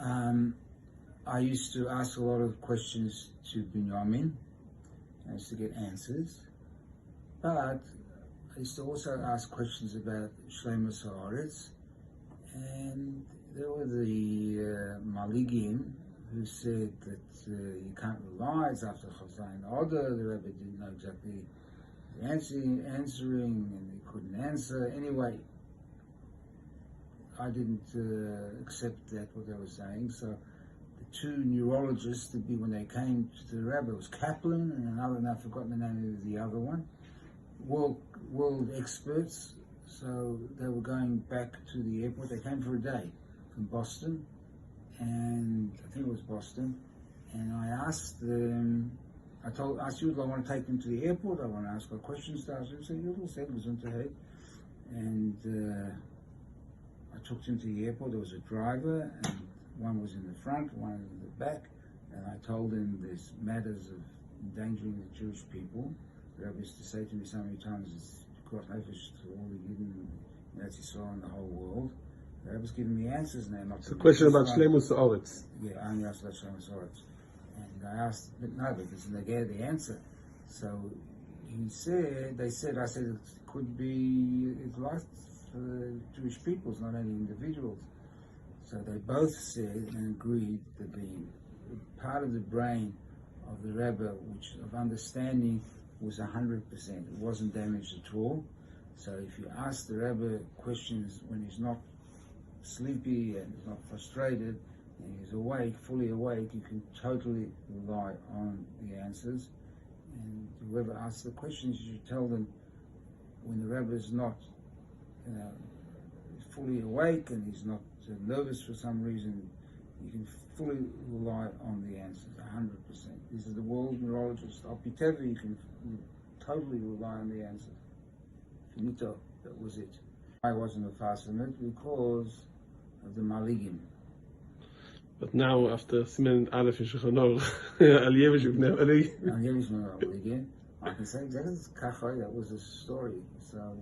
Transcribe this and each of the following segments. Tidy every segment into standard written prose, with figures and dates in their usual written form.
I used to ask a lot of questions to Binyamin. I used to get answers. But I used to also ask questions about Shleimus Haaretz. And there were the Maligim who said that you can't rely, it's after Chazai and Adar. The Rebbe didn't know exactly the answering, and he couldn't answer. Anyway, I didn't accept that, what they were saying. So the two neurologists, when they came to the Rebbe, it was Kaplan and another, and I've forgotten the name of the other one, world experts. So they were going back to the airport. They came for a day from Boston, and I think it was Boston. And I asked them, I asked you, do I want to take them to the airport? I want to ask my questions to ask them. So you all said it was on ahead. And I took them to the airport. There was a driver, and one was in the front, one in the back. And I told them there's matters of endangering the Jewish people. The Rebbe used to say to me so many times, it's Koch Nefesh to all the Yidden that he saw in the whole world. The Rebbe's giving me answers now. It's a question about Shleimus Haaretz. Yeah, I only asked about Shleimus Haaretz. And I asked, but no, because they gave the answer. So he said, I said it could be, it lasts for Jewish peoples, not only individuals. So they both said and agreed that the part of the brain of the Rebbe, which of understanding, was 100%. It wasn't damaged at all. So if you ask the Rebbe questions when he's not sleepy and he's not frustrated and he's awake, fully awake, you can totally rely on the answers. And whoever asks the questions, you should tell them when the Rebbe is not fully awake and he's not nervous for some reason, you can fully rely on the answers, 100%. This is the world neurologist. Alpiteva, you can totally rely on the answers. Finito, that was it. I wasn't a fascinated because of the Maligim. But now, after Simen Aleph in Shulchan Aruch, Al Yevish Ibn Maligim, I can say that was a story. So,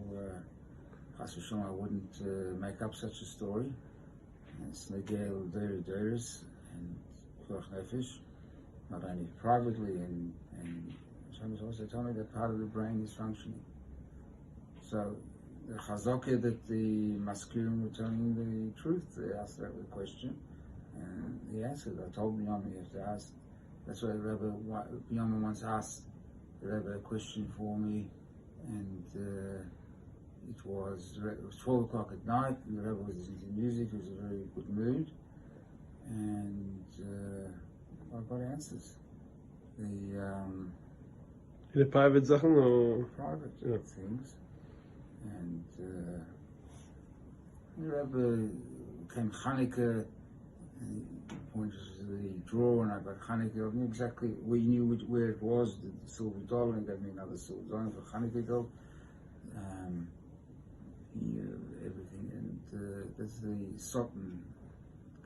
Chas v'Shalom, I wouldn't make up such a story. It's Negel Deris and Koch Nefesh, not only privately, and Hashem also told me that part of the brain is functioning. So the Chazokah that the Maskirim were telling the truth, they asked that question, and he answered. I told Binyamin you have to ask. That's why the Rebbe, Binyamin once asked the Rebbe a question for me, and it was 12 o'clock at night, and the Rebbe was listening to music. He was in a very good mood, and I got answers. The private Sachen or private things, and the Rebbe came Chanukah, and he pointed to the drawer, and I got Chanukah. I knew exactly, we knew where it was, the silver dollar, and gave me another silver dollar for Chanukah. Everything, and there's the Sultan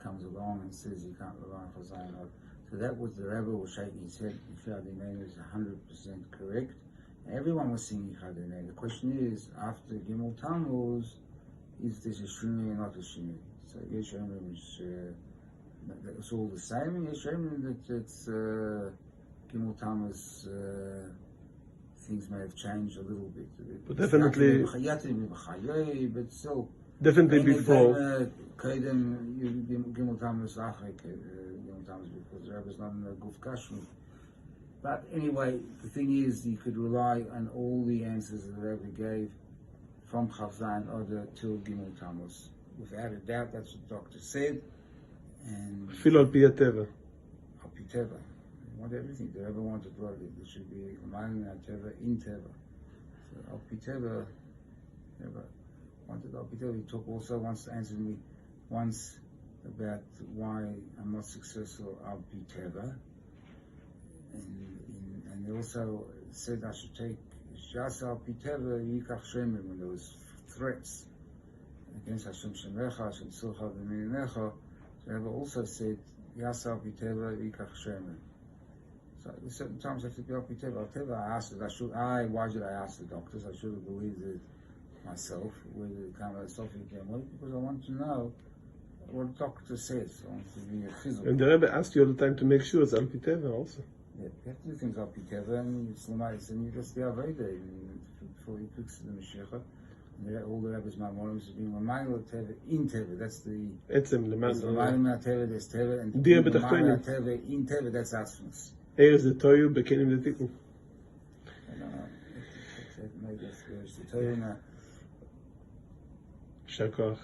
comes along and says you can't rely on Chazai. So that was the Rebbe was shaking his head. Chadinei is 100% correct. And everyone was singing Chadinei. The question is, after Gimel Tammuz, is this a Shrinui or not a Shrinui? So Yesh Omrim is it's all the same, and Yesh Omrim that it's Gimel Tammuz. Things may have changed a little bit. But definitely, but still, definitely before. Because the Rebbe is not in a Guf Kashmir. But anyway, the thing is, you could rely on all the answers that the Rebbe gave from Chavzayin Adar till Gimel Tammuz. Without a doubt, that's what the doctor said. And Fil al pi hateva. Al pi teva. Want everything. The Rebbe wanted what it should be Umayim Teva in Teva. So Al Pi Teva, Rebbe wanted Al Pi Teva. He also wants to answer me once about why I'm not successful Al Pi Teva, and he also said I should take Shas Al Pi Teva Yikach Shemim when there was threats against Hashem Shemecha, Hashem Tzilcha V'Mininecha. The Rebbe also said Yas Al Pi Teva Yikach Shemim. So certain times I have to be up with Teva. I asked it. Why did I ask the doctors? I should have believed it myself. Where did it come out of because I want to know what the doctor says. I want to be a chizuk. And the Rebbe asked you all the time to make sure it's Al Pi Teva also. Yeah, you have to do things up together, and it's Lamais, and that's the Aveda before he cooks the Mashiach. All the Rebbe's Mamorim have been Mamayim Teva in Teva. That's the Etzem, the man. Mamayim Teva, there's Teva, and Dia Mamayim B'tachtonim. Teva in Teva, that's Asmus. Is the Toyu, Bekenim the Tikkun. I don't know. Maybe that's the Torah. Shakach.